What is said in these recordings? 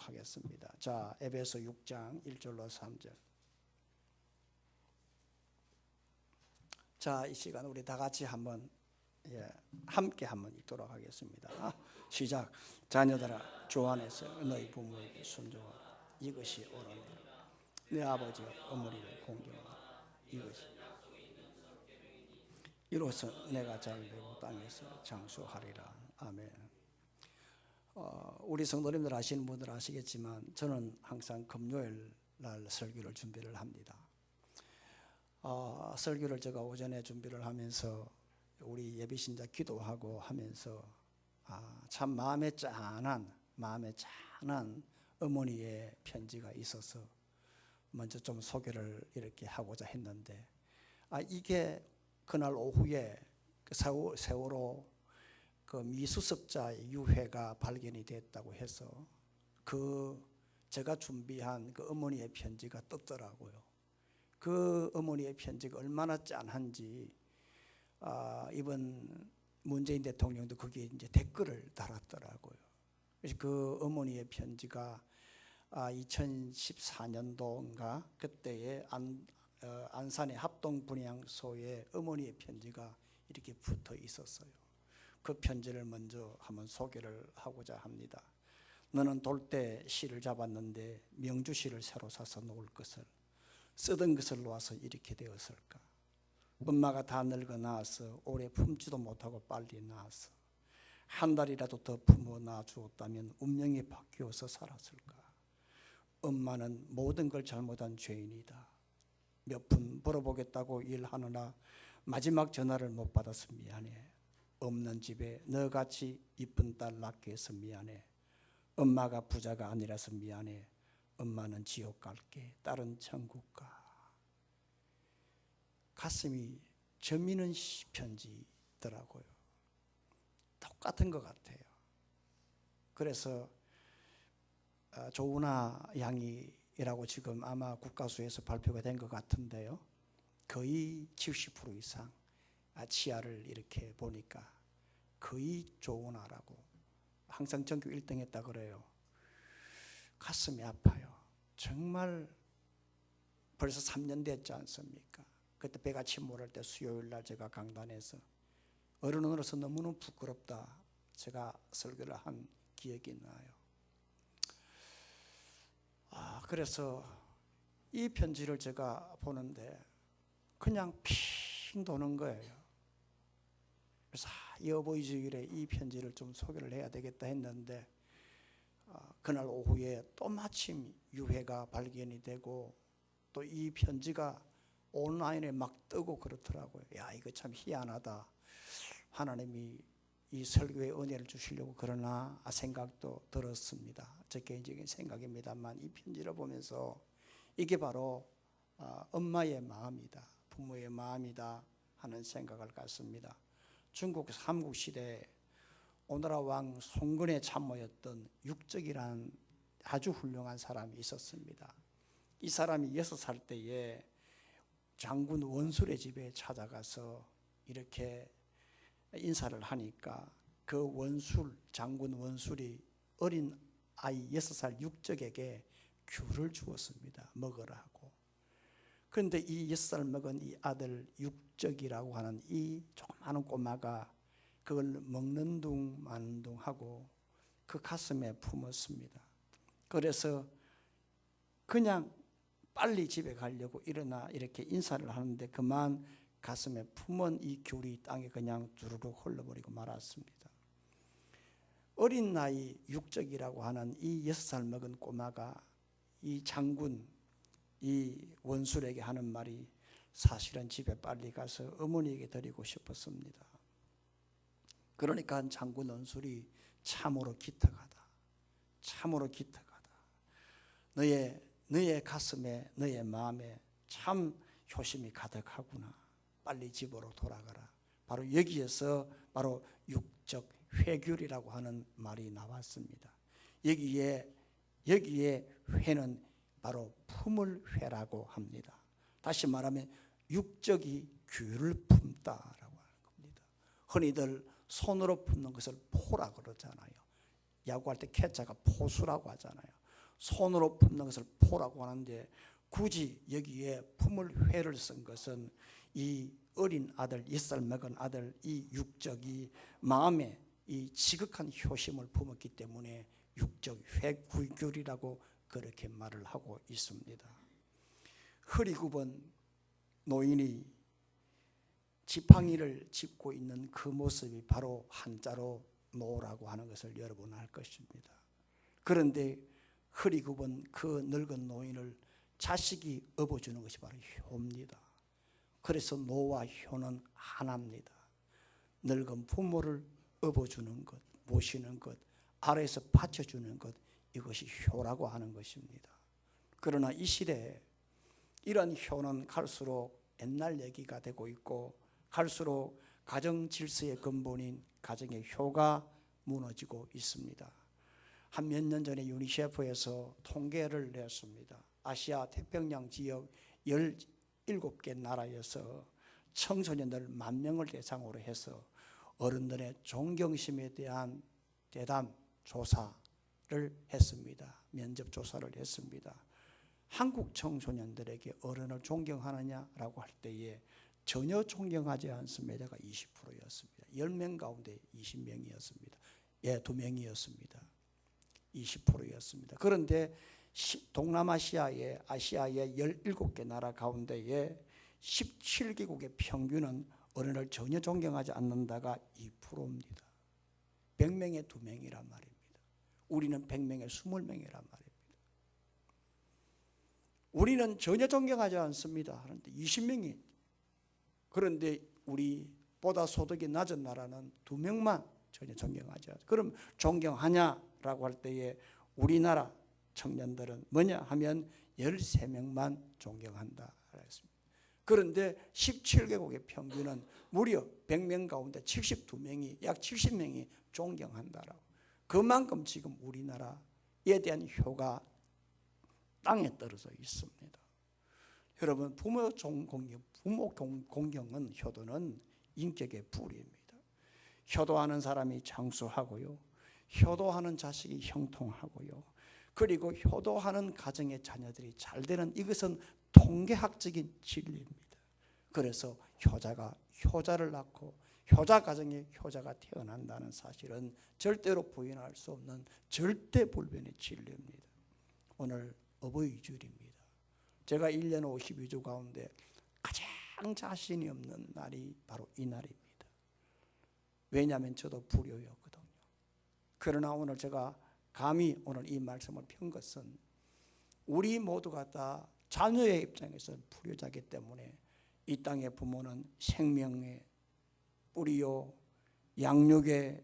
읽도록 하겠습니다. 자, 에베소 6장 1절로 3절. 자, 이 시간 우리 다 같이 함께 한번 읽도록 하겠습니다. 시작. 자녀들아, 주 안에서 너희 부모에게 순종하라. 이것이 옳으니라. 내 아버지와 어머니를 공경하라. 이것이 이로써 내가 잘되고 땅에서 장수하리라. 아멘. 우리 성도님들 아시는 분들 아시겠지만 저는 항상 금요일 날 설교를 준비를 합니다. 설교를 제가 오전에 준비를 하면서 우리 예비신자 기도하고 하면서 참 마음에 짠한 어머니의 편지가 있어서 먼저 좀 소개를 이렇게 하고자 했는데 이게 그날 오후에 세월호 그 미수습자 유해가 발견이 됐다고 해서 제가 준비한 그 어머니의 편지가 떴더라고요. 그 어머니의 편지가 얼마나 짠한지 이번 문재인 대통령도 거기에 이제 댓글을 달았더라고요. 그래서 그 어머니의 편지가 2014년도인가 그때에 안산의 합동분향소에 어머니의 편지가 이렇게 붙어 있었어요. 그 편지를 먼저 한번 소개를 하고자 합니다. 너는 돌 때 실을 잡았는데 명주실을 새로 사서 놓을 것을 쓰던 것을 놓아서 이렇게 되었을까? 엄마가 다 늙어 나와서 오래 품지도 못하고 빨리 나와서 한 달이라도 더 품어 낳아주었다면 운명이 바뀌어서 살았을까? 엄마는 모든 걸 잘못한 죄인이다. 몇 푼 벌어보겠다고 일하느라 마지막 전화를 못 받아서 미안해. 없는 집에 너같이 이쁜 딸 낳게 해서 미안해. 엄마가 부자가 아니라서 미안해. 엄마는 지옥 갈게. 딸은 천국 가. 가슴이 저미는 편지더라고요. 똑같은 것 같아요. 그래서 조은아 양이라고 지금 아마 국가수에서 발표가 된 것 같은데요. 거의 70% 이상 치아를 이렇게 보니까 거의 조은아라고 항상 전교 1등 했다 그래요. 가슴이 아파요. 정말 벌써 3년 됐지 않습니까? 그때 배가 침몰할 때 수요일 날 제가 강단에서 어른으로서 너무너무 부끄럽다 제가 설교를 한 기억이 나요. 그래서 이 편지를 제가 보는데 그냥 핑 도는 거예요. 그래서 이 어버이 주일에 이 편지를 좀 소개를 해야 되겠다 했는데 그날 오후에 또 마침 유해가 발견이 되고 또 이 편지가 온라인에 막 뜨고 그렇더라고요. 야, 이거 참 희한하다. 하나님이 이 설교에 은혜를 주시려고 그러나 생각도 들었습니다. 제 개인적인 생각입니다만 이 편지를 보면서 이게 바로 엄마의 마음이다. 부모의 마음이다 하는 생각을 갖습니다. 중국 삼국시대에 오나라 왕 송근의 참모였던 육적이라는 아주 훌륭한 사람이 있었습니다. 이 사람이 6살 때에 장군 원술의 집에 찾아가서 이렇게 인사를 하니까 그 장군 원술이 어린 아이 6살 육적에게 귤을 주었습니다. 먹으라 하고. 그런데 이 6살 먹은 이 아들 육적이라고 하는 이 조그마한 꼬마가 그걸 먹는 둥 마는 둥 하고 그 가슴에 품었습니다. 그래서 그냥 빨리 집에 가려고 일어나 이렇게 인사를 하는데 그만 가슴에 품은 이 귤이 땅에 그냥 두루룩 흘러버리고 말았습니다. 어린 나이 육적이라고 하는 이 6살 먹은 꼬마가 이 장군 이 원술에게 하는 말이 사실은 집에 빨리 가서 어머니에게 드리고 싶었습니다. 그러니까 장군 원술이 참으로 기특하다. 참으로 기특하다. 너의 가슴에 너의 마음에 참 효심이 가득하구나. 빨리 집으로 돌아가라. 바로 여기에서 바로 육적 회귤이라고 하는 말이 나왔습니다. 여기에 회는 바로 품을 회라고 합니다. 다시 말하면 육적이 귤을 품다라고 하는 겁니다. 흔히들 손으로 품는 것을 포라 그러잖아요. 야구할 때 캐쳐가 포수라고 하잖아요. 손으로 품는 것을 포라고 하는데 굳이 여기에 품을 회를 쓴 것은 이 어린 아들, 10살 먹은 아들, 이 육적이 마음에 이 지극한 효심을 품었기 때문에 육적 회귀결이라고 그렇게 말을 하고 있습니다. 허리 굽은 노인이 지팡이를 짚고 있는 그 모습이 바로 한자로 노라고 하는 것을 여러분 알 것입니다. 그런데 허리 굽은 그 늙은 노인을 자식이 업어주는 것이 바로 효입니다. 그래서 노와 효는 하나입니다. 늙은 부모를 업어주는 것, 모시는 것, 아래에서 받쳐주는 것, 이것이 효라고 하는 것입니다. 그러나 이 시대에 이런 효는 갈수록 옛날 얘기가 되고 있고 갈수록 가정 질서의 근본인 가정의 효가 무너지고 있습니다. 한 몇 년 전에 유니세프에서 통계를 냈습니다. 아시아 태평양 지역 17개 나라에서 청소년들 10,000명을 대상으로 해서 어른들의 존경심에 대한 대담 조사를 했습니다. 면접 조사를 했습니다. 한국 청소년들에게 어른을 존경하느냐라고 할 때에 전혀 존경하지 않습니다가 20%였습니다. 10명 가운데 20명이었습니다. 2명이었습니다. 20%였습니다. 그런데 동남아시아의 아시아의 17개 나라 가운데에 17개국의 평균은 어른을 전혀 존경하지 않는다가 2%입니다. 100명에 2명이란 말입니다. 우리는 100명에 20명이란 말입니다. 우리는 전혀 존경하지 않습니다. 그런데 20명이, 그런데 우리보다 소득이 낮은 나라는 2명만 전혀 존경하지 않습니다. 그럼 존경하냐라고 할 때에 우리나라 청년들은 뭐냐 하면 13명만 존경한다 그랬습니다. 그런데 17개국의 평균은 무려 100명 가운데 72명이, 약 70명이 존경한다라고. 그만큼 지금 우리나라에 대한 효가 땅에 떨어져 있습니다. 여러분, 부모 공경은, 효도는 인격의 뿌리입니다. 효도하는 사람이 장수하고요, 효도하는 자식이 형통하고요, 그리고 효도하는 가정의 자녀들이 잘 되는, 이것은 통계학적인 진리입니다. 그래서 효자가 효자를 낳고 효자 가정에 효자가 태어난다는 사실은 절대로 부인할 수 없는 절대불변의 진리입니다. 오늘 어버이주일입니다. 제가 1년 52주 가운데 가장 자신이 없는 날이 바로 이 날입니다. 왜냐하면 저도 불효였거든요. 그러나 오늘 제가 감히 오늘 이 말씀을 편 것은 우리 모두가 다 자녀의 입장에서 불효자이기 때문에 이 땅의 부모는 생명의 뿌리요, 양육의,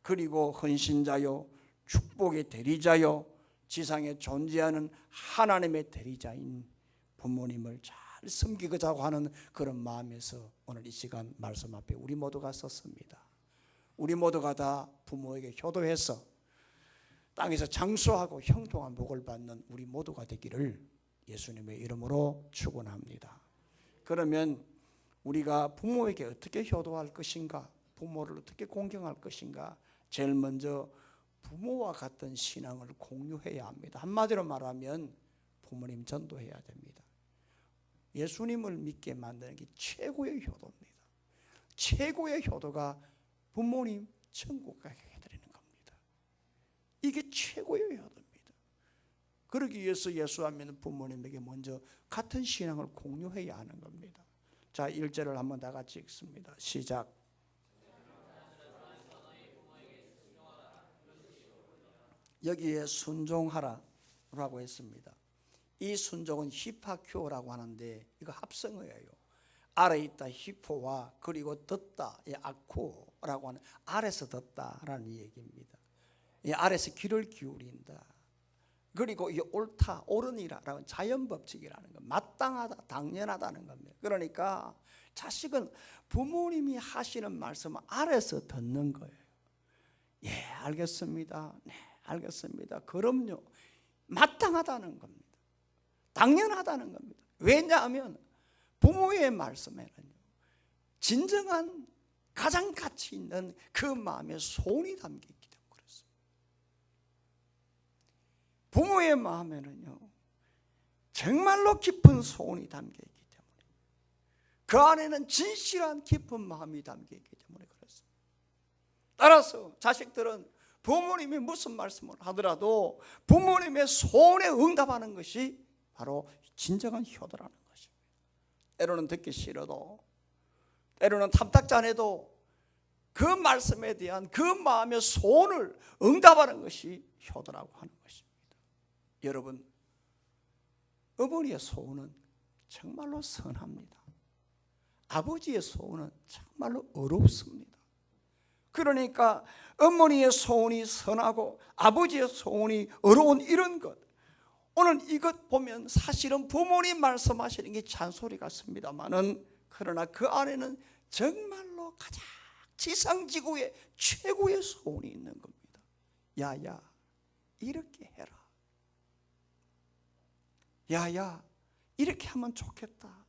그리고 헌신자요, 축복의 대리자요, 지상에 존재하는 하나님의 대리자인 부모님을 잘 섬기고자 하는 그런 마음에서 오늘 이 시간 말씀 앞에 우리 모두가 섰습니다. 우리 모두가 다 부모에게 효도해서 땅에서 장수하고 형통한 복을 받는 우리 모두가 되기를 예수님의 이름으로 축원합니다. 그러면 우리가 부모에게 어떻게 효도할 것인가, 부모를 어떻게 공경할 것인가, 제일 먼저 부모와 같은 신앙을 공유해야 합니다. 한마디로 말하면 부모님 전도해야 됩니다. 예수님을 믿게 만드는 게 최고의 효도입니다. 최고의 효도가 부모님 천국 가게 해드리는 겁니다. 이게 최고의 효도입니다. 그러기 위해서 예수 안 믿는 부모님에게 먼저 같은 신앙을 공유해야 하는 겁니다. 자, 1절을 한번 다 같이 읽습니다. 시작. 여기에 순종하라라고 했습니다. 이 순종은 히파큐라고 하는데 이거 합성어예요. 아래 있다 히포와 그리고 듣다 아쿠라고 하는, 아래서 듣다라는 얘기입니다. 이 아래서 귀를 기울인다. 그리고 이 옳다, 옳으니라라는 자연법칙이라는 것, 마땅하다, 당연하다는 겁니다. 그러니까 자식은 부모님이 하시는 말씀 아래서 듣는 거예요. 예, 알겠습니다. 네, 알겠습니다. 그럼요. 마땅하다는 겁니다. 당연하다는 겁니다. 왜냐하면 부모의 말씀에는요, 진정한 가장 가치 있는 그 마음의 소원이 담겨 있기 때문에 그렇습니다. 부모의 부모의 마음에는요, 정말로 깊은 소원이 담겨 있기 때문에, 그 안에는 진실한 깊은 마음이 담겨 있기 때문에 그렇습니다. 따라서 자식들은 부모님이 무슨 말씀을 하더라도 부모님의 소원에 응답하는 것이 바로 진정한 효도라는 것입니다. 때로는 듣기 싫어도, 때로는 탐탁지 않아도 그 말씀에 대한 그 마음의 소원을 응답하는 것이 효도라고 하는 것입니다. 여러분, 어머니의 소원은 정말로 선합니다. 아버지의 소원은 정말로 어렵습니다. 그러니까 어머니의 소원이 선하고 아버지의 소원이 어려운 이런 것, 오늘 이것 보면 사실은 부모님 말씀하시는 게 잔소리 같습니다만은, 그러나 그 안에는 정말로 가장 지상지구의 최고의 소원이 있는 겁니다. 야야, 이렇게 해라. 야야, 이렇게 하면 좋겠다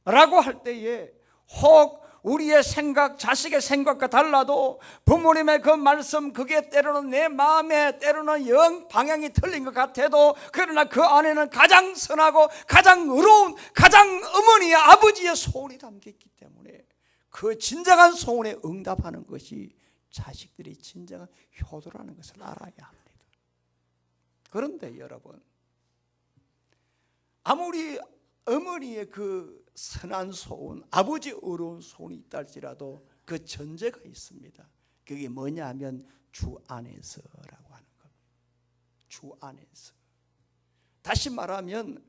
라고 할 때에, 혹 우리의 생각, 자식의 생각과 달라도 부모님의 그 말씀, 그게 때로는 내 마음에 때로는 영 방향이 틀린 것 같아도, 그러나 그 안에는 가장 선하고 가장 의로운, 가장 어머니의 아버지의 소원이 담겨있기 때문에 그 진정한 소원에 응답하는 것이 자식들이 진정한 효도라는 것을 알아야 합니다. 그런데 여러분, 아무리 어머니의 그 선한 소원, 아버지의 어려운 소원이 있다 할지라도 그 전제가 있습니다. 그게 뭐냐 하면 주 안에서라고 하는 겁니다. 주 안에서. 다시 말하면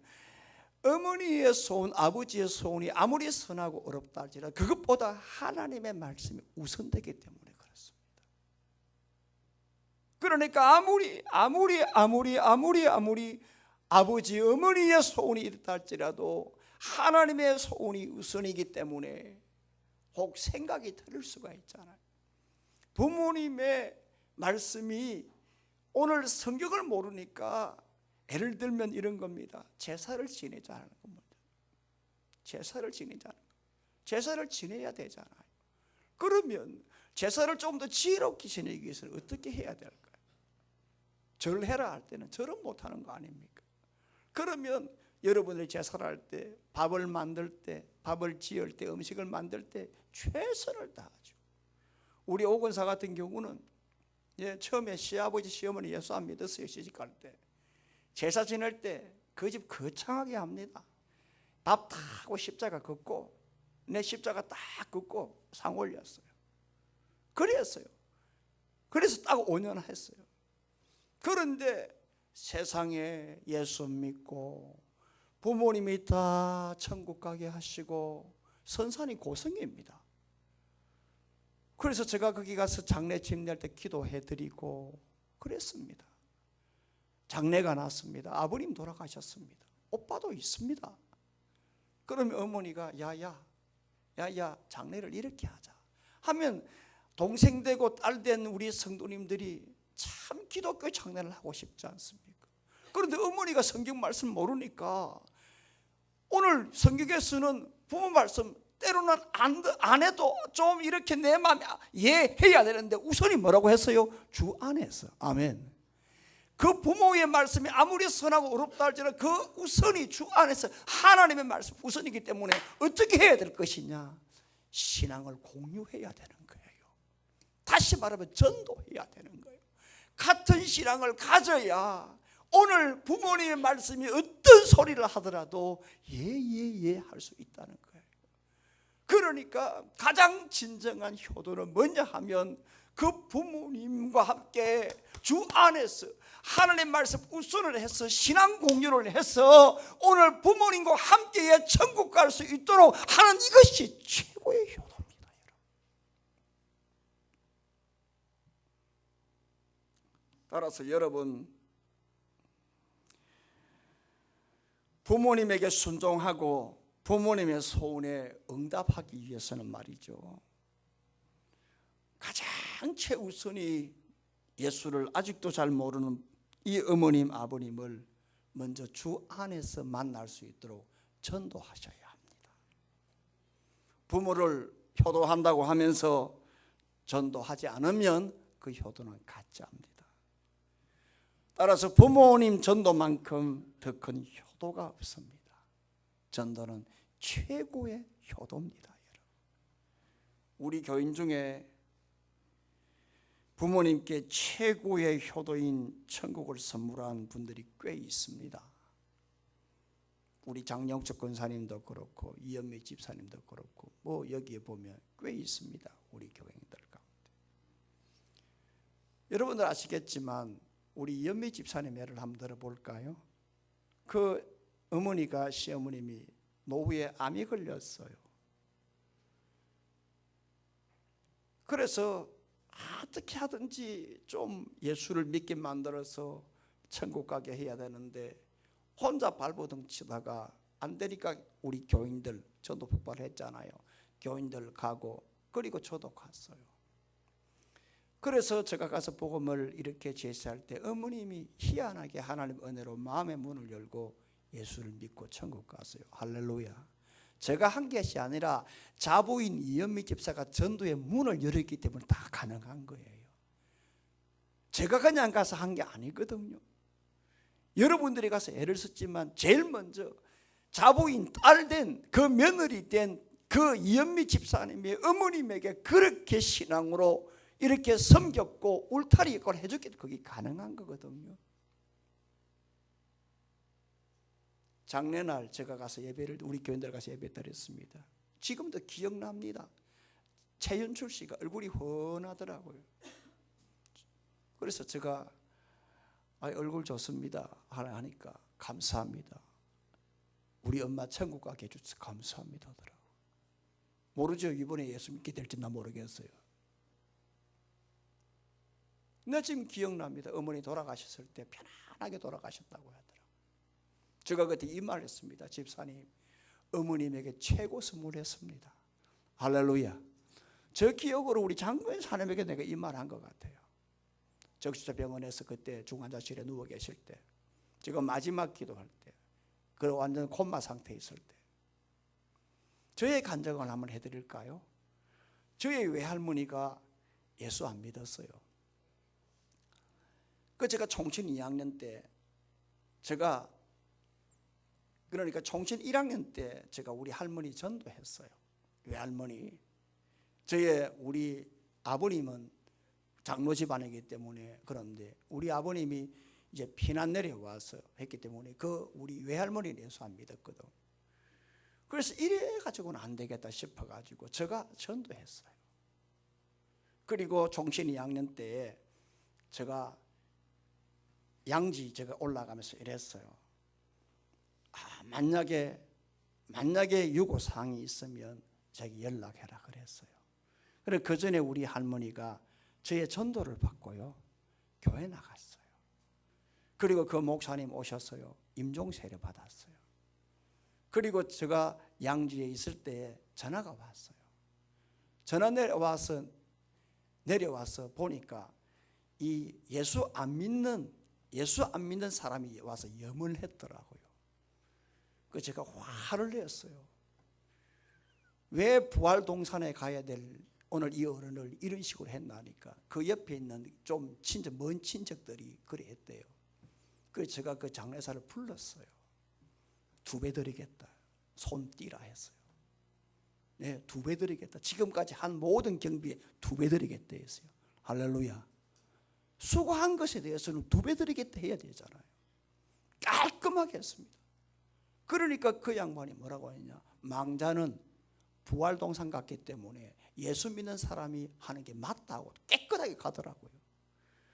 어머니의 소원, 아버지의 소원이 아무리 선하고 어렵다 할지라도 그것보다 하나님의 말씀이 우선되기 때문에 그렇습니다. 그러니까 아무리 아버지, 어머니의 소원이 있다 할지라도 하나님의 소원이 우선이기 때문에 혹 생각이 틀릴 수가 있잖아요. 부모님의 말씀이, 오늘 성경을 모르니까 예를 들면 이런 겁니다. 제사를 지내자는 겁니다. 제사를 지내자는 겁니다. 제사를 지내야 되잖아요. 그러면 제사를 좀 더 지혜롭게 지내기 위해서는 어떻게 해야 될까요? 절해라 할 때는 절은 못하는 거 아닙니까? 그러면 여러분들이 제사를 할 때, 밥을 만들 때, 밥을 지을 때, 음식을 만들 때 최선을 다하죠. 우리 오건사 같은 경우는 처음에 시아버지 시어머니 예수 안 믿었어요. 시집갈 때 제사 지낼 때 그 집 거창하게 합니다. 밥 다 하고 십자가 긋고, 내 십자가 딱 긋고 상 올렸어요. 그랬어요. 그래서 딱 5년 했어요. 그런데 세상에 예수 믿고 부모님이 다 천국 가게 하시고 선산이 고성입니다. 그래서 제가 거기 가서 장례 집례할 때 기도해드리고 그랬습니다. 장례가 났습니다. 아버님 돌아가셨습니다. 오빠도 있습니다. 그러면 어머니가 야야 장례를 이렇게 하자 하면, 동생 되고 딸 된 우리 성도님들이 참 기독교 장례를 하고 싶지 않습니까? 그런데 어머니가 성경 말씀 모르니까, 오늘 성경에서는 부모 말씀 때로는 안 해도 좀 이렇게 내 마음에 이해해야 되는데 우선이 뭐라고 했어요? 주 안에서. 아멘. 그 부모의 말씀이 아무리 선하고 어렵다 할지라도 그 우선이 주 안에서 하나님의 말씀 우선이기 때문에 어떻게 해야 될 것이냐? 신앙을 공유해야 되는 거예요. 다시 말하면 전도해야 되는 거예요. 같은 신앙을 가져야 오늘 부모님의 말씀이 어떤 소리를 하더라도 예 할 수 있다는 거예요. 그러니까 가장 진정한 효도는 뭐냐 하면, 그 부모님과 함께 주 안에서 하나님 말씀 우선을 해서 신앙 공유를 해서 오늘 부모님과 함께 천국 갈 수 있도록 하는, 이것이 최고의 효도입니다. 따라서 여러분, 부모님에게 순종하고 부모님의 소원에 응답하기 위해서는 말이죠, 가장 최우선이 예수를 아직도 잘 모르는 이 어머님 아버님을 먼저 주 안에서 만날 수 있도록 전도하셔야 합니다. 부모를 효도한다고 하면서 전도하지 않으면 그 효도는 가짜입니다. 따라서 부모님 전도만큼 더 큰 효도가 없습니다. 전도는 최고의 효도입니다. 여러분. 우리 교인 중에 부모님께 최고의 효도인 천국을 선물한 분들이 꽤 있습니다. 우리 장영석 권사님도 그렇고 이연미 집사님도 그렇고 뭐 여기에 보면 꽤 있습니다. 우리 교인들 가운데. 여러분들 아시겠지만 우리 이연미 집사님 예를 한번 들어볼까요? 그 어머니가 시어머님이 노후에 암이 걸렸어요. 그래서 어떻게 하든지 좀 예수를 믿게 만들어서 천국 가게 해야 되는데 혼자 발버둥 치다가 안 되니까 우리 교인들, 저도 폭발했잖아요. 교인들 가고 그리고 저도 갔어요. 그래서 제가 가서 복음을 이렇게 제시할 때 어머님이 희한하게 하나님 은혜로 마음의 문을 열고 예수를 믿고 천국 갔어요. 할렐루야. 제가 한 것이 아니라 자부인 이연미 집사가 전도의 문을 열었기 때문에 다 가능한 거예요. 제가 그냥 가서 한 게 아니거든요. 여러분들이 가서 애를 썼지만 제일 먼저 자부인 딸 된 그 며느리 된 그 이연미 집사님의 어머님에게 그렇게 신앙으로 이렇게 섬겼고 울타리 역할을 해줬기 때문에 그게 가능한 거거든요. 장례날 제가 가서 예배를 우리 교인들 가서 예배 드렸습니다. 지금도 기억납니다. 최윤출 씨가 얼굴이 훤하더라고요. 그래서 제가 얼굴 좋습니다 하니까 감사합니다. 우리 엄마 천국 가게 해주셔서 감사합니다 하더라고요. 모르죠. 이번에 예수 믿게 될지 나 모르겠어요. 나 지금 기억납니다. 어머니 돌아가셨을 때 편안하게 돌아가셨다고 하더라고요. 제가 그때 이 말 했습니다. 집사님, 어머님에게 최고 선물했습니다. 할렐루야. 저 기억으로 우리 장로인 사람에게 내가 이 말 한 것 같아요. 적시자병원에서 그때 중환자실에 누워 계실 때, 지금 마지막 기도할 때, 그 완전 콤마 상태에 있을 때, 저의 간증을 한번 해드릴까요? 저의 외할머니가 예수 안 믿었어요. 그 제가 총신 2학년 때, 그러니까 총신 1학년 때 제가 우리 할머니 전도했어요. 외할머니. 우리 아버님은 장로 집안이기 때문에 그런데 우리 아버님이 이제 피난 내려와서 했기 때문에 우리 외할머니는 예수 안 믿었거든. 그래서 이래 가지고는 안 되겠다 싶어 가지고 제가 전도했어요. 그리고 총신 2학년 때에 제가 양지 제가 올라가면서 이랬어요. 만약에 유고사항이 있으면 자기 연락해라 그랬어요. 그래서 그 전에 우리 할머니가 저의 전도를 받고요, 교회 나갔어요. 그리고 그 목사님 오셨어요. 임종 세례 받았어요. 그리고 제가 양지에 있을 때 전화가 왔어요. 전화 내려와서 보니까 이 예수 안 믿는 사람이 와서 염을 했더라고요. 그 제가 화를 냈어요. 왜 부활동산에 가야 될 오늘 이 어른을 이런 식으로 했나니까 그 옆에 있는 좀 먼 친척들이 그래 했대요. 그래서 제가 그 장례사를 불렀어요. 2배 드리겠다. 손 띄라 했어요. 네, 2배 드리겠다. 지금까지 한 모든 경비에 2배 드리겠다 했어요. 할렐루야. 수고한 것에 대해서는 2배 드리겠다 해야 되잖아요. 깔끔하게 했습니다. 그러니까 그 양반이 뭐라고 했냐, 망자는 부활동산 갔기 때문에 예수 믿는 사람이 하는 게 맞다고 깨끗하게 가더라고요.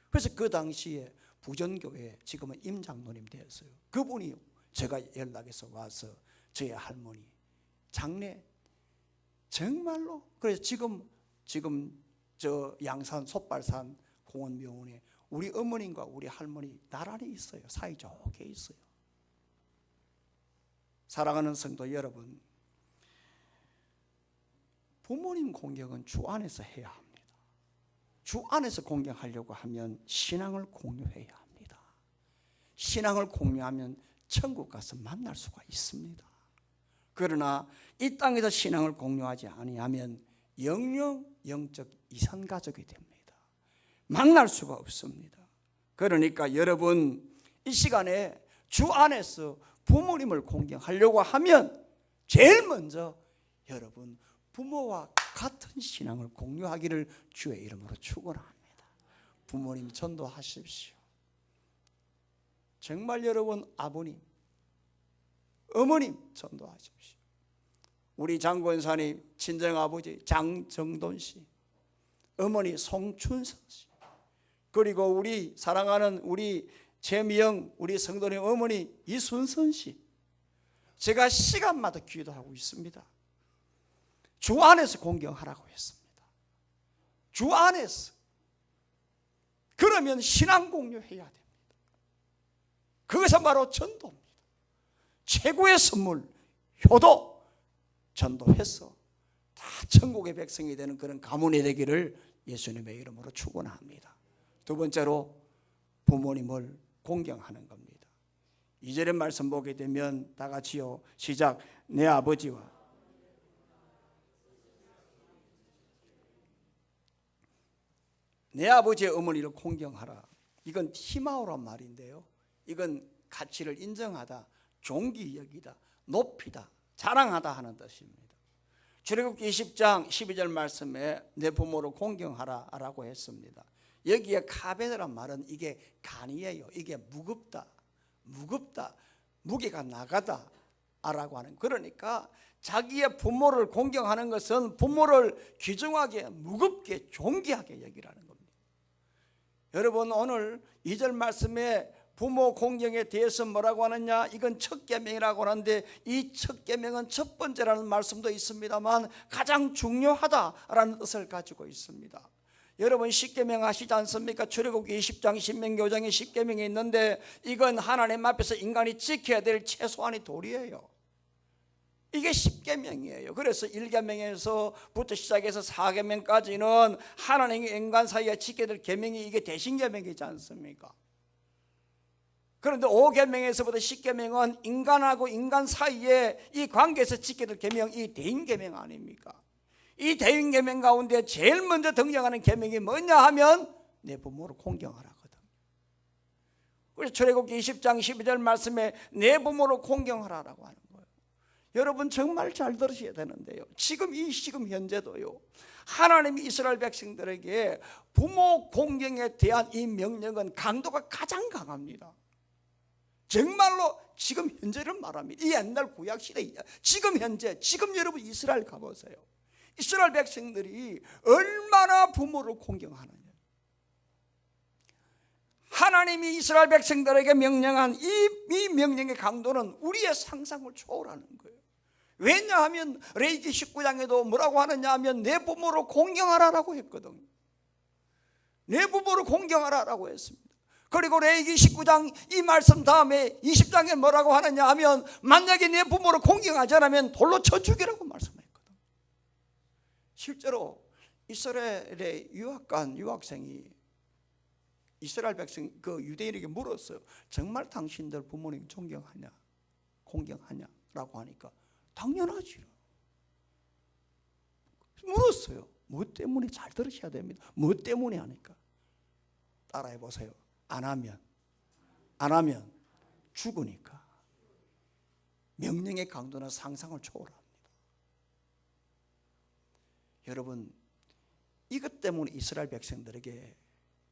그래서 그 당시에 부전교회 지금은 임장로님 되었어요. 그분이 제가 연락해서 와서 저희 할머니 장례 정말로, 그래서 지금 저 양산 솥발산 공원병원에 우리 어머님과 우리 할머니 나란히 있어요. 사이좋게 있어요. 사랑하는 성도 여러분, 부모님 공경은 주 안에서 해야 합니다. 주 안에서 공경하려고 하면 신앙을 공유해야 합니다. 신앙을 공유하면 천국 가서 만날 수가 있습니다. 그러나 이 땅에서 신앙을 공유하지 아니하면 영적 이산가족이 됩니다. 만날 수가 없습니다. 그러니까 여러분 이 시간에 주 안에서 부모님을 공경하려고 하면 제일 먼저 여러분 부모와 같은 신앙을 공유하기를 주의 이름으로 축원합니다. 부모님 전도하십시오. 정말 여러분 아버님, 어머님 전도하십시오. 우리 장권사님 친정아버지 장정돈 씨, 어머니 송춘선 씨, 그리고 우리 사랑하는 우리 재미영 우리 성도님 어머니 이순선 씨, 제가 시간마다 기도하고 있습니다. 주 안에서 공경하라고 했습니다. 주 안에서. 그러면 신앙 공유해야 됩니다. 그것은 바로 전도입니다. 최고의 선물, 효도, 전도해서 다 천국의 백성이 되는 그런 가문이 되기를 예수님의 이름으로 축원합니다. 두 번째로 부모님을 공경하는 겁니다. 2절의 말씀 보게 되면 다 같이요. 시작. 내 아버지와 내 아버지의 어머니를 공경하라. 이건 희마오란 말인데요. 이건 가치를 인정하다, 존귀 여기다, 높이다, 자랑하다 하는 뜻입니다. 출애굽기 20장 12절 말씀에 내 부모를 공경하라 라고 했습니다. 여기에 카베드란 말은 이게 간이에요. 이게 무겁다, 무게가 나가다 라고 하는, 그러니까 자기의 부모를 공경하는 것은 부모를 귀중하게, 무겁게, 존귀하게 여기라는 겁니다. 여러분 오늘 2절 말씀에 부모 공경에 대해서 뭐라고 하느냐, 이건 첫 계명이라고 하는데 이 첫 계명은 첫 번째라는 말씀도 있습니다만 가장 중요하다라는 뜻을 가지고 있습니다. 여러분 십계명 아시지 않습니까? 출애굽기 20장 신명기 5장에 십계명이 있는데 이건 하나님 앞에서 인간이 지켜야 될 최소한의 도리예요. 이게 십계명이에요. 그래서 1계명에서부터 시작해서 4계명까지는 하나님과 인간 사이에 지켜야 될 계명이 이게 대신계명이지 않습니까? 그런데 5계명에서부터 10계명은 인간하고 인간 사이에 이 관계에서 지켜야 될 계명, 이 대인계명 아닙니까? 이 대인계명 가운데 제일 먼저 등장하는 계명이 뭐냐 하면 내 부모를 공경하라거든. 그래서 출애굽기 20장 12절 말씀에 내 부모를 공경하라라고 하는 거예요. 여러분 정말 잘 들으셔야 되는데요, 지금 현재도요, 하나님이 이스라엘 백성들에게 부모 공경에 대한 이 명령은 강도가 가장 강합니다. 정말로 지금 현재를 말합니다. 이 옛날 구약 시대, 지금 현재, 지금 여러분 이스라엘 가보세요. 이스라엘 백성들이 얼마나 부모를 공경하느냐. 하나님이 이스라엘 백성들에게 명령한 이 명령의 강도는 우리의 상상을 초월하는 거예요. 왜냐하면 레위기 19장에도 뭐라고 하느냐 하면 내 부모를 공경하라라고 했거든요. 내 부모를 공경하라라고 했습니다. 그리고 레위기 19장 이 말씀 다음에 20장에 뭐라고 하느냐 하면 만약에 내 부모를 공경하지 않으면 돌로 쳐 죽이라고 말씀했거든. 실제로 이스라엘의 유학생이 이스라엘 백성 그 유대인에게 물었어요. 정말 당신들 부모님 존경하냐, 공경하냐 라고 하니까 당연하지. 물었어요. 뭐 때문에? 잘 들으셔야 됩니다. 뭐 때문에 하니까 따라해 보세요. 안 하면 죽으니까. 명령의 강도는 상상을 초월합니다. 여러분 이것 때문에 이스라엘 백성들에게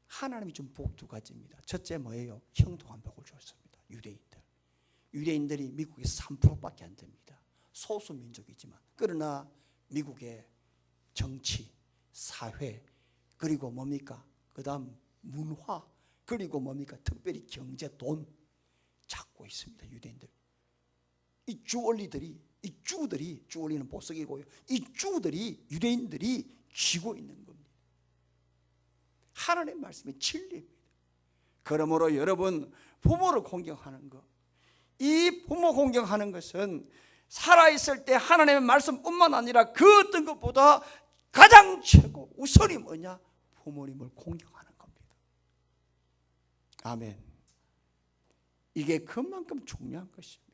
하나님이 준 복 두 가지입니다. 첫째 뭐예요? 형통한 복을 줬습니다. 유대인들이 미국에서 3%밖에 안 됩니다. 소수 민족이지만, 그러나 미국의 정치, 사회, 그리고 뭡니까? 그 다음 문화, 그리고 뭡니까? 특별히 경제, 돈 잡고 있습니다. 유대인들. 이 주원리들이, 이 주들이, 주원리는 보석이고요, 이 주들이, 유대인들이 쥐고 있는 겁니다. 하나님의 말씀이 진리입니다. 그러므로 여러분 부모를 공경하는 것, 이 부모 공경하는 것은 살아있을 때 하나님의 말씀뿐만 아니라 그 어떤 것보다 가장 최고 우선이 뭐냐? 부모님을 공경하는 겁니다. 아멘. 이게 그만큼 중요한 것입니다.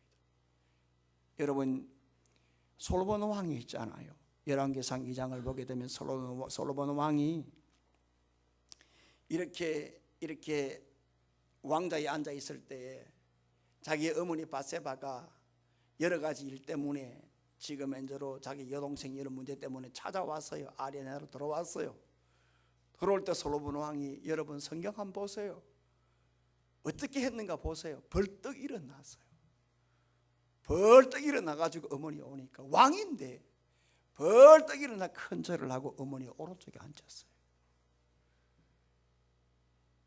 여러분 솔로몬 왕이 있잖아요. 열왕기상 2장을 보게 되면 솔로몬 왕이 이렇게 왕자에 앉아 있을 때에 자기 어머니 밧세바가 여러 가지 일 때문에 지금 현재로 자기 여동생 이런 문제 때문에 찾아왔어요. 아레나로 들어왔어요. 들어올 때 솔로몬 왕이 여러분 성경 한번 보세요. 어떻게 했는가 보세요. 벌떡 일어났어요. 벌떡 일어나가지고 어머니 오니까 왕인데 벌떡 일어나 큰 절을 하고 어머니 오른쪽에 앉았어요.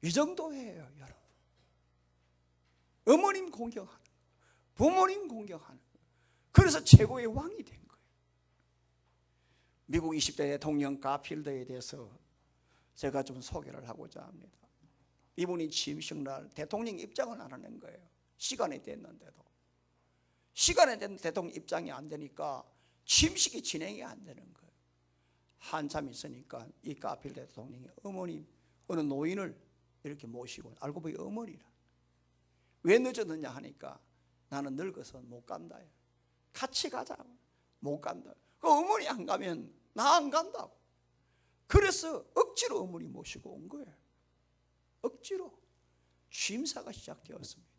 이 정도예요, 여러분. 어머님 공경하는 거, 부모님 공경하는 거. 그래서 최고의 왕이 된 거예요. 미국 20대 대통령 가필드에 대해서 제가 좀 소개를 하고자 합니다. 이분이 취임식 날 대통령 입장을 안 하는 거예요. 시간이 됐는데도. 시간이 된 대통령 입장이 안 되니까 취임식이 진행이 안 되는 거예요. 한참 있으니까 이 가필드 대통령이 어머님 어느 노인을 이렇게 모시고, 알고 보니 어머니라. 왜 늦었느냐 하니까 나는 늙어서 못 간다. 같이 가자. 못 간다. 그 어머니 안 가면 나 안 간다고. 그래서 억지로 어머니 모시고 온 거예요. 억지로 취임사가 시작되었습니다.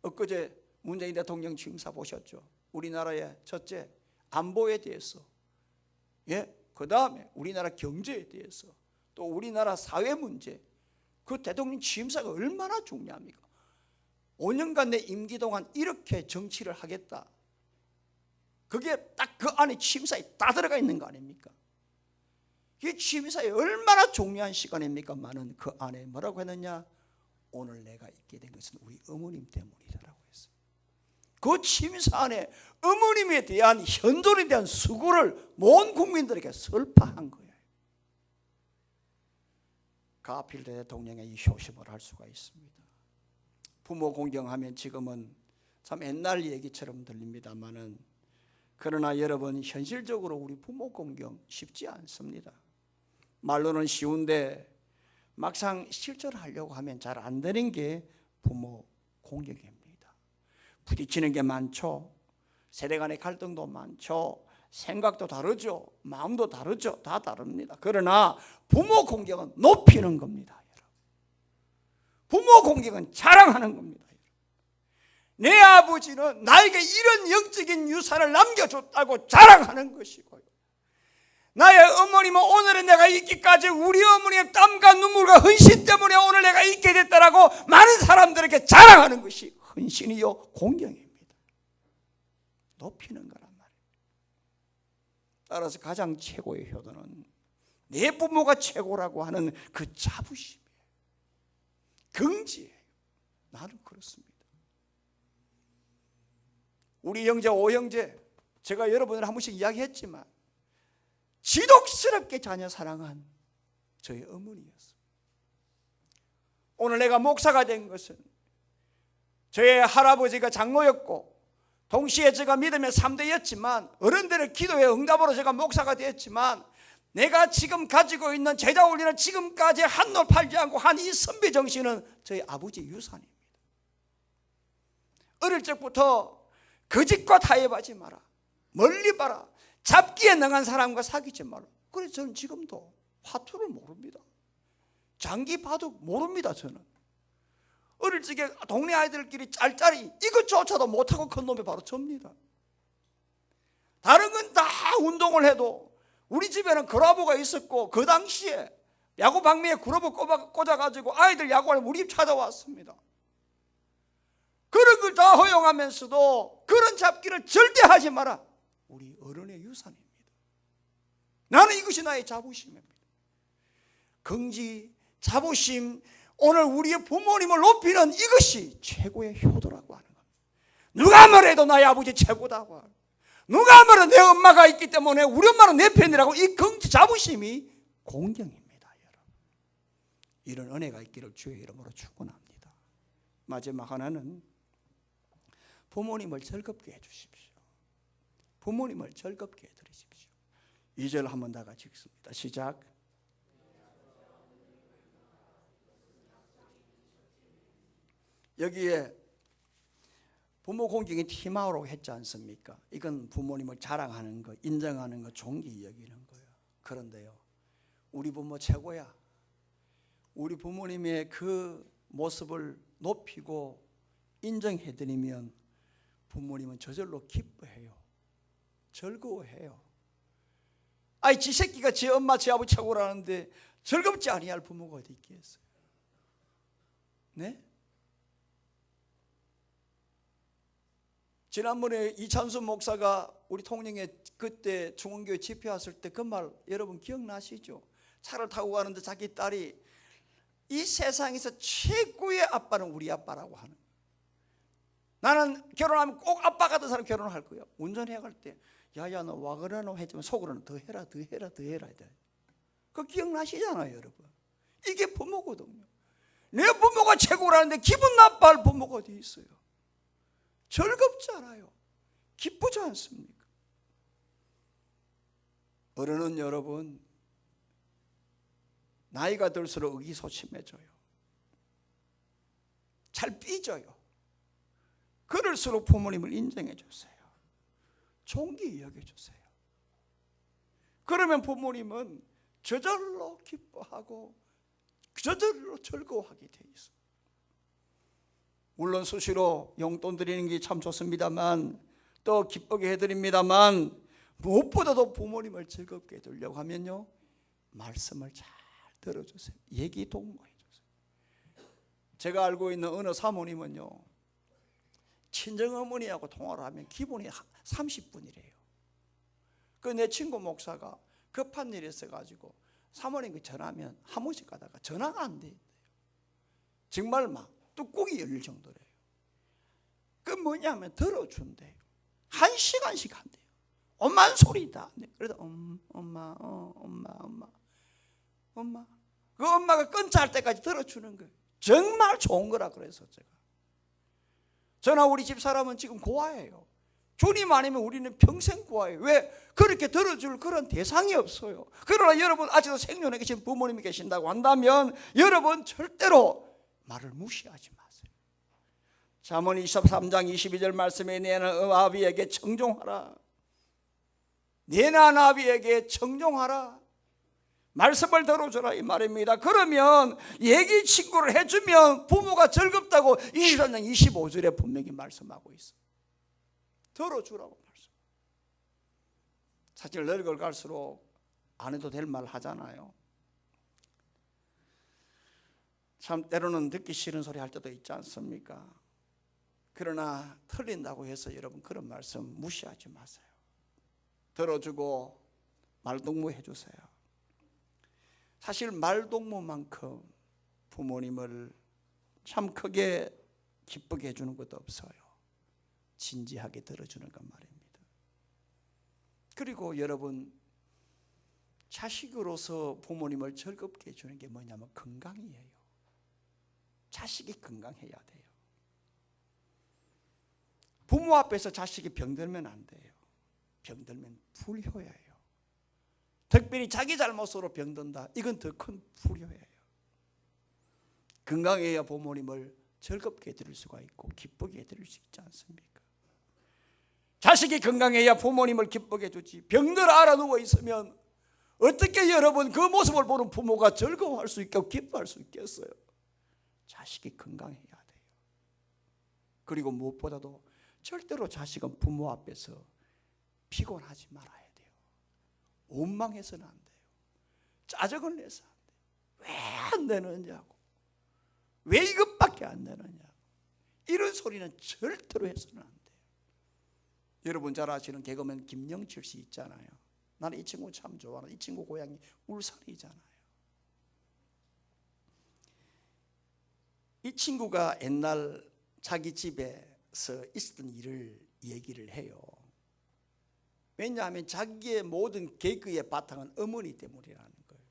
엊그제 문재인 대통령 취임사 보셨죠? 우리나라의 첫째 안보에 대해서, 그 다음에 우리나라 경제에 대해서, 또 우리나라 사회 문제, 그 대통령 취임사가 얼마나 중요합니까? 5년간 내 임기 동안 이렇게 정치를 하겠다. 그게 딱 그 안에 취임사에 다 들어가 있는 거 아닙니까? 이 취임사에 얼마나 중요한 시간입니까? 많은 그 안에 뭐라고 했느냐? 오늘 내가 있게 된 것은 우리 어머님 때문이다라고 했어요. 그 취임사 안에 어머님에 대한 현존에 대한 수고를 모든 국민들에게 설파한 거예요. 가필드 대통령의 이 효심을 할 수가 있습니다. 부모 공경하면 지금은 참 옛날 얘기처럼 들립니다만은, 그러나 여러분 현실적으로 우리 부모 공경 쉽지 않습니다. 말로는 쉬운데 막상 실천하려고 하면 잘 안 되는 게 부모 공경입니다. 부딪히는 게 많죠. 세대 간의 갈등도 많죠. 생각도 다르죠. 마음도 다르죠. 다 다릅니다. 그러나 부모 공경은 높이는 겁니다. 부모 공경은 자랑하는 겁니다. 내 아버지는 나에게 이런 영적인 유산을 남겨줬다고 자랑하는 것이고요. 나의 어머님은 오늘은 내가 있기까지 우리 어머니의 땀과 눈물과 헌신 때문에 오늘 내가 있게 됐다라고 많은 사람들에게 자랑하는 것이 헌신이요 공경입니다. 높이는 거란 말이에요. 따라서 가장 최고의 효도는 내 부모가 최고라고 하는 그 자부심이에요. 긍지예요. 나는 그렇습니다. 우리 형제 오형제, 제가 여러분들 한 번씩 이야기했지만 지독스럽게 자녀 사랑한 저희 어머니였어요. 오늘 내가 목사가 된 것은 저의 할아버지가 장로였고 동시에 제가 믿음의 3대였지만 어른들의 기도의 응답으로 제가 목사가 되었지만, 내가 지금 가지고 있는 제자 올리는 지금까지 한놀 팔지 않고 한 이 선비 정신은 저희 아버지 유산입니다. 어릴 적부터 거짓과 타협하지 마라, 멀리 봐라, 잡기에 능한 사람과 사귀지 마라. 그래서 저는 지금도 화투를 모릅니다. 장기 바둑 모릅니다. 저는 어릴 적에 동네 아이들끼리 짤짤이 이것조차도 못하고 큰 놈이 바로 접니다. 다른 건 다 운동을 해도 우리 집에는 그라브가 있었고, 그 당시에 야구 방미에 그라브 꽂아가지고 아이들 야구하면 우리 집 찾아왔습니다. 그런 걸 다 허용하면서도 그런 잡기를 절대 하지 마라. 우리 어른의 유산입니다. 나는 이것이 나의 자부심입니다. 긍지, 자부심, 오늘 우리의 부모님을 높이는 이것이 최고의 효도라고 하는 겁니다. 누가 뭐래도 나의 아버지 최고다고 하고, 누가 뭐래도 내 엄마가 있기 때문에 우리 엄마는 내 편이라고, 이 긍지, 자부심이 공경입니다. 여러분, 이런 은혜가 있기를 주의 이름으로 축원합니다. 마지막 하나는 부모님을 즐겁게 해주십시오. 부모님을 즐겁게 해드리십시오. 2절 한번 다 같이 읽습니다. 시작. 여기에 부모 공경이 티마오라고 했지 않습니까? 이건 부모님을 자랑하는 거, 인정하는 거, 존귀 여기는 거예요. 그런데요, 우리 부모 최고야. 우리 부모님의 그 모습을 높이고 인정해드리면 부모님은 저절로 기뻐해요. 즐거워해요. 아이, 지 새끼가 지 엄마 지 아버지 최고라는데 즐겁지 아니할 부모가 어디 있겠어요? 네? 지난번에 이찬수 목사가 우리 통영에 그때 중원교회 집회 왔을 때 그 말 여러분 기억나시죠? 차를 타고 가는데 자기 딸이 이 세상에서 최고의 아빠는 우리 아빠라고 하는 거예요. 나는 결혼하면 꼭 아빠 같은 사람 결혼할 거야. 운전해 갈 때 야야 너 와 그러노 했지만 속으로는 더 해라 더 해라 더 해라. 그거 기억나시잖아요 여러분. 이게 부모거든요. 내 부모가 최고라는데 기분 나빠할 부모가 어디 있어요? 즐겁지 않아요? 기쁘지 않습니까? 어른은 여러분 나이가 들수록 의기소침해져요. 잘 삐져요. 그럴수록 부모님을 인정해 주세요. 존귀히 여겨주세요. 그러면 부모님은 저절로 기뻐하고 저절로 즐거워하게 돼 있어요. 물론 수시로 용돈 드리는 게 참 좋습니다만 또 기쁘게 해드립니다만 무엇보다도 부모님을 즐겁게 해주려고 하면요 말씀을 잘 들어주세요. 얘기 동무해 주세요. 제가 알고 있는 어느 사모님은요 친정어머니하고 통화를 하면 기본이 30분이래요. 그 내 친구 목사가 급한 일이 있어가지고 사모님께 전화하면 한 번씩 가다가 전화가 안 돼요. 정말 막 뚜껑이 열릴 정도래요. 그 뭐냐면 들어준대요. 1시간씩 한대요. 엄만 소리 다. 그래도 엄마. 그 엄마가 끊자 할 때까지 들어주는 거예요. 정말 좋은 거라 그래서 저나 우리 집 사람은 지금 고아예요. 주님 아니면 우리는 평생 고아예요. 왜? 그렇게 들어줄 그런 대상이 없어요. 그러나 여러분 아직도 생존해 계신 부모님이 계신다고 한다면 여러분 절대로 말을 무시하지 마세요. 잠언 23장 22절 말씀에 내는 아비에게 청종하라. 내난 아비에게 청종하라. 말씀을 들어주라 이 말입니다. 그러면 얘기 친구를 해주면 부모가 즐겁다고 23장 25절에 분명히 말씀하고 있어요. 들어주라고 말씀. 사실 늙어갈수록 안 해도 될 말 하잖아요. 참 때로는 듣기 싫은 소리 할 때도 있지 않습니까? 그러나 틀린다고 해서 여러분 그런 말씀 무시하지 마세요. 들어주고 말동무 해주세요. 사실 말동무만큼 부모님을 참 크게 기쁘게 해주는 것도 없어요. 진지하게 들어주는 것 말입니다. 그리고 여러분 자식으로서 부모님을 즐겁게 해주는 게 뭐냐면 건강이에요. 자식이 건강해야 돼요. 부모 앞에서 자식이 병들면 안 돼요. 병들면 불효예요. 특별히 자기 잘못으로 병든다. 이건 더 큰 불효예요. 건강해야 부모님을 즐겁게 해드릴 수가 있고 기쁘게 해드릴 수 있지 않습니까? 자식이 건강해야 부모님을 기쁘게 해주지. 병들 알아 누워 있으면 어떻게 여러분 그 모습을 보는 부모가 즐거워할 수 있고 기뻐할 수 있겠어요? 자식이 건강해야 돼요. 그리고 무엇보다도 절대로 자식은 부모 앞에서 피곤하지 말아야 돼요. 원망해서는 안 돼요. 짜증을 내서 안 돼요. 왜 안 되느냐고. 왜 이것밖에 안 되느냐고. 이런 소리는 절대로 해서는 안 돼요. 여러분 잘 아시는 개그맨 김영철 씨 있잖아요. 나는 이 친구 참 좋아하는. 이 친구 고향이 울산이잖아요. 이 친구가 옛날 자기 집에서 있었던 일을 얘기를 해요. 왜냐하면 자기의 모든 개그의 바탕은 어머니 때문이라는 거예요.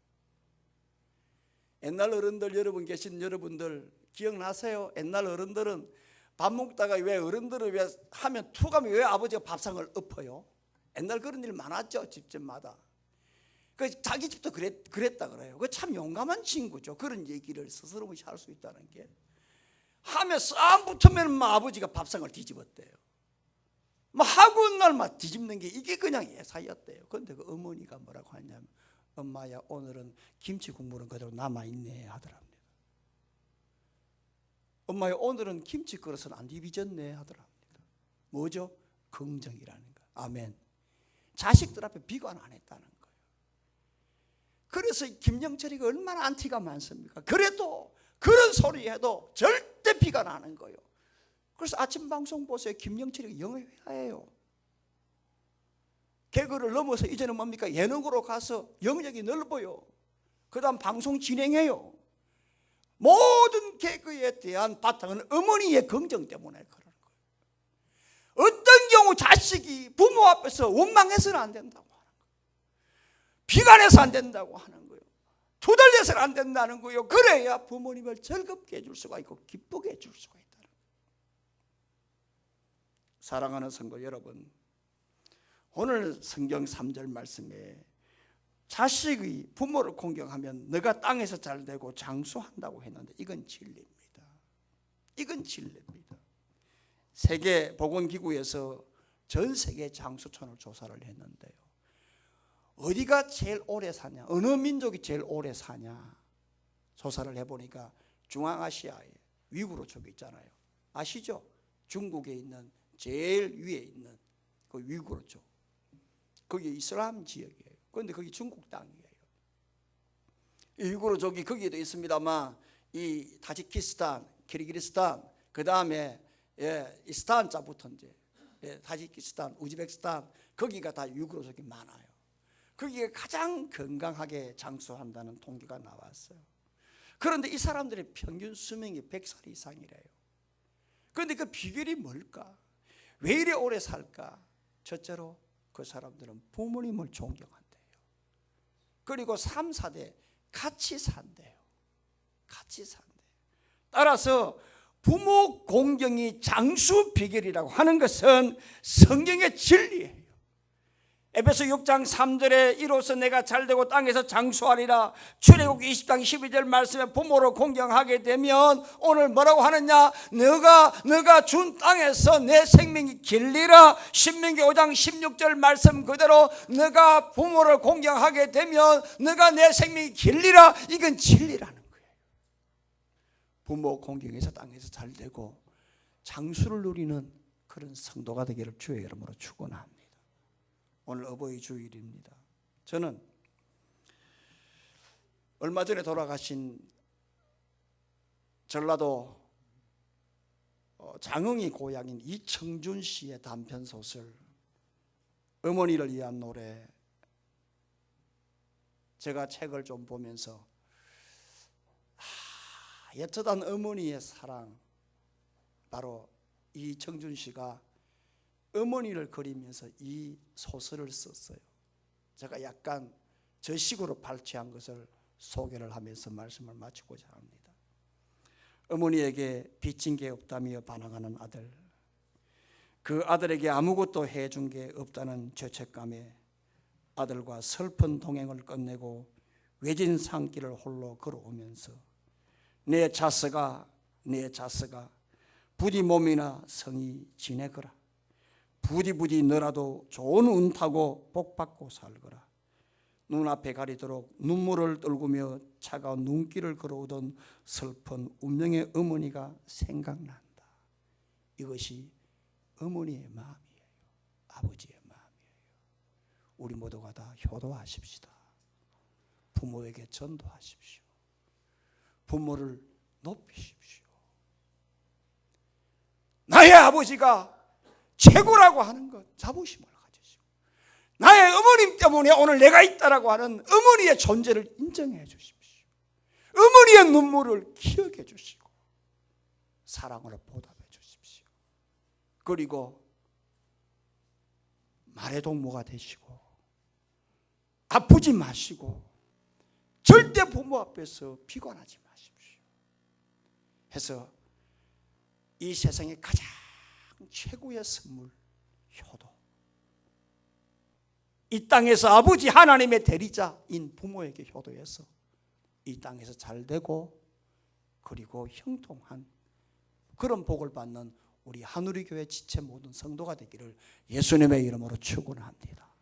옛날 어른들 여러분 계신 여러분들 기억나세요? 옛날 어른들은 밥 먹다가 왜 어른들은 왜 하면 툭하면 왜 아버지가 밥상을 엎어요? 옛날 그런 일 많았죠. 집집마다. 그 자기 집도 그랬다 그래요. 그 참 용감한 친구죠. 그런 얘기를 스스로 할 수 있다는 게. 하면 싸움 붙으면 막 아버지가 밥상을 뒤집었대요. 막 하고 날 막 뒤집는 게 이게 그냥 예사였대요. 그런데 그 어머니가 뭐라고 하냐면 엄마야 오늘은 김치 국물은 그대로 남아있네 하더랍니다. 엄마야 오늘은 김치 그릇은 안 뒤비졌네 하더랍니다. 뭐죠? 긍정이라는 거. 아멘. 자식들 앞에 비관 안 했다는 거예요. 그래서 김영철이가 얼마나 안티가 많습니까? 그래도 그런 소리 해도 절대 비관 안 하는 거예요. 그래서 아침 방송 보세요. 김영철이가 영예회화예요. 개그를 넘어서 이제는 뭡니까? 예능으로 가서 영역이 넓어요. 그 다음 방송 진행해요. 모든 개그에 대한 바탕은 어머니의 긍정 때문에 그러는 거예요. 어떤 경우 자식이 부모 앞에서 원망해서는 안 된다고 하는 거예요. 비관해서 안 된다고 하는 거예요. 투덜대서는 안 된다는 거예요. 그래야 부모님을 즐겁게 해줄 수가 있고 기쁘게 해줄 수가 있다는 거예요. 사랑하는 성도 여러분, 오늘 성경 3절 말씀에 자식이 부모를 공경하면 너가 땅에서 잘되고 장수한다고 했는데 이건 진리입니다. 이건 진리입니다. 세계보건기구에서 전 세계 장수촌을 조사를 했는데요, 어디가 제일 오래 사냐, 어느 민족이 제일 오래 사냐 조사를 해보니까 중앙아시아의 위구르 쪽에 있잖아요. 아시죠? 중국에 있는 제일 위에 있는 그 위구르 쪽, 거기 이슬람 지역이에요. 그런데 거기 중국 땅이에요. 위구르 쪽이 거기에도 있습니다만 이 타지키스탄, 키르기스탄, 그 다음에 이 스탄자부터 이제 타지키스탄, 우즈베키스탄, 거기가 다 위구르 쪽이 많아요. 거기에 가장 건강하게 장수한다는 통계가 나왔어요. 그런데 이 사람들의 평균 수명이 100살 이상이래요. 그런데 그 비결이 뭘까? 왜 이래 오래 살까? 첫째로 그 사람들은 부모님을 존경한대요. 그리고 3, 4대 같이 산대요. 같이 산대요. 따라서 부모 공경이 장수 비결이라고 하는 것은 성경의 진리예요. 에베소 6장 3절에 이로써 내가 잘되고 땅에서 장수하리라. 출애굽기 20장 12절 말씀에 부모를 공경하게 되면 오늘 뭐라고 하느냐? 너가 준 땅에서 내 생명이 길리라. 신명기 5장 16절 말씀 그대로 너가 부모를 공경하게 되면 너가 내 생명이 길리라. 이건 진리라는 거예요. 부모 공경해서 땅에서 잘되고 장수를 누리는 그런 성도가 되기를 주의 이름으로 축원합니다. 오늘 어버이 주일입니다. 저는 얼마 전에 돌아가신 전라도 장흥이 고향인 이청준 씨의 단편 소설 어머니를 위한 노래, 제가 책을 좀 보면서 애틋한 어머니의 사랑, 바로 이청준 씨가 어머니를 그리면서 이 소설을 썼어요. 제가 약간 저식으로 발췌한 것을 소개를 하면서 말씀을 마치고자 합니다. 어머니에게 빚진 게 없다며 반항하는 아들, 그 아들에게 아무것도 해준 게 없다는 죄책감에 아들과 슬픈 동행을 끝내고 외진 산길을 홀로 걸어오면서 내 자스가 부디 몸이나 성이 지내거라. 부디 너라도 좋은 운 타고 복 받고 살거라. 눈앞에 가리도록 눈물을 떨구며 차가운 눈길을 걸어오던 슬픈 운명의 어머니가 생각난다. 이것이 어머니의 마음이에요. 아버지의 마음이에요. 우리 모두가 다 효도하십시다. 부모에게 전도하십시오. 부모를 높이십시오. 나의 아버지가 최고라고 하는 것, 자부심을 가지시고 나의 어머님 때문에 오늘 내가 있다라고 하는 어머니의 존재를 인정해 주십시오. 어머니의 눈물을 기억해 주시고 사랑으로 보답해 주십시오. 그리고 말의 동무가 되시고 아프지 마시고 절대 부모 앞에서 비관하지 마십시오. 해서 이 세상의 가장 최고의 선물, 효도, 이 땅에서 아버지 하나님의 대리자인 부모에게 효도해서 이 땅에서 잘되고 그리고 형통한 그런 복을 받는 우리 하누리교회 지체 모든 성도가 되기를 예수님의 이름으로 축원합니다.